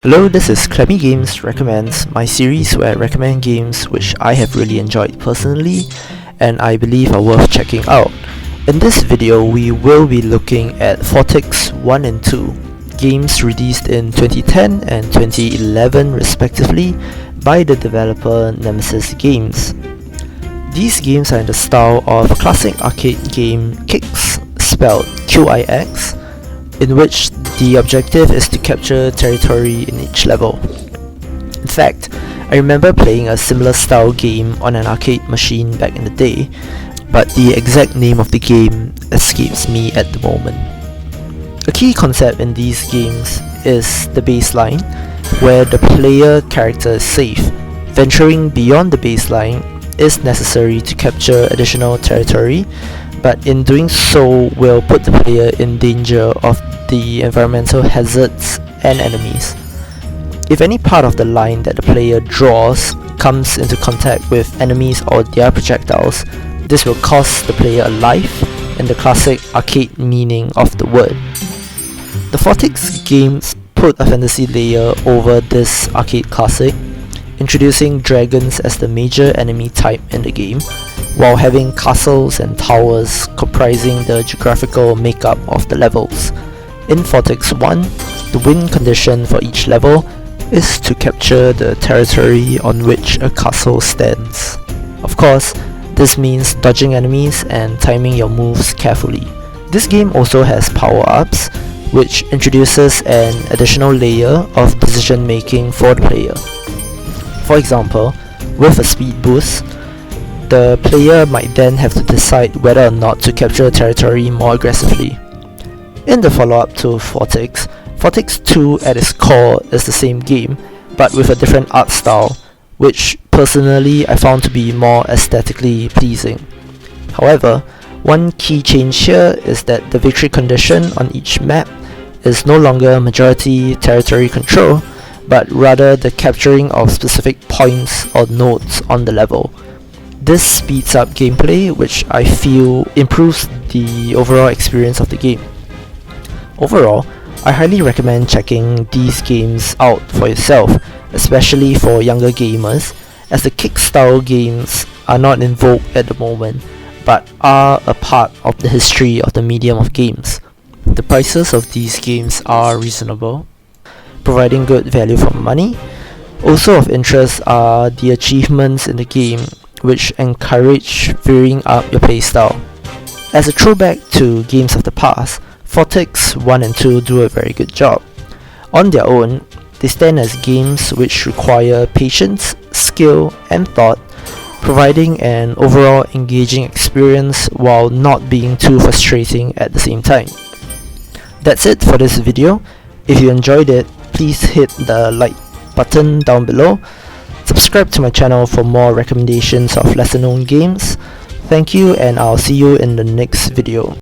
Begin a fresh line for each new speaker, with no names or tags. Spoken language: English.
Hello, this is Clemmy Games Recommends, my series where I recommend games which I have really enjoyed personally and I believe are worth checking out. In this video, we will be looking at Fortix 1 and 2, games released in 2010 and 2011 respectively by the developer Nemesys Games. These games are in the style of classic arcade game Qix, spelled Qix, in which the objective is to capture territory in each level. In fact, I remember playing a similar style game on an arcade machine back in the day, but the exact name of the game escapes me at the moment. A key concept in these games is the baseline, where the player character is safe. Venturing beyond the baseline is necessary to capture additional territory, but in doing so will put the player in danger of the environmental hazards and enemies. If any part of the line that the player draws comes into contact with enemies or their projectiles, this will cost the player a life in the classic arcade meaning of the word. The Fortix games put a fantasy layer over this arcade classic, introducing dragons as the major enemy type in the game, while having castles and towers comprising the geographical makeup of the levels. In Fortix 1, the win condition for each level is to capture the territory on which a castle stands. Of course, this means dodging enemies and timing your moves carefully. This game also has power-ups, which introduces an additional layer of decision making for the player. For example, with a speed boost, the player might then have to decide whether or not to capture territory more aggressively. In the follow-up to Fortix, Fortix 2 at its core is the same game, but with a different art style, which personally I found to be more aesthetically pleasing. However, one key change here is that the victory condition on each map is no longer majority territory control, but rather the capturing of specific points or nodes on the level. This speeds up gameplay, which I feel improves the overall experience of the game. Overall, I highly recommend checking these games out for yourself, especially for younger gamers, as the Qix-style games are not in vogue at the moment, but are a part of the history of the medium of games. The prices of these games are reasonable, providing good value for money. Also of interest are the achievements in the game, which encourage varying up your playstyle. As a throwback to games of the past, Fortix 1 and 2 do a very good job. On their own, they stand as games which require patience, skill, and thought, providing an overall engaging experience while not being too frustrating at the same time. That's it for this video. If you enjoyed it, please hit the like button down below. Subscribe to my channel for more recommendations of lesser known games. Thank you, and I'll see you in the next video.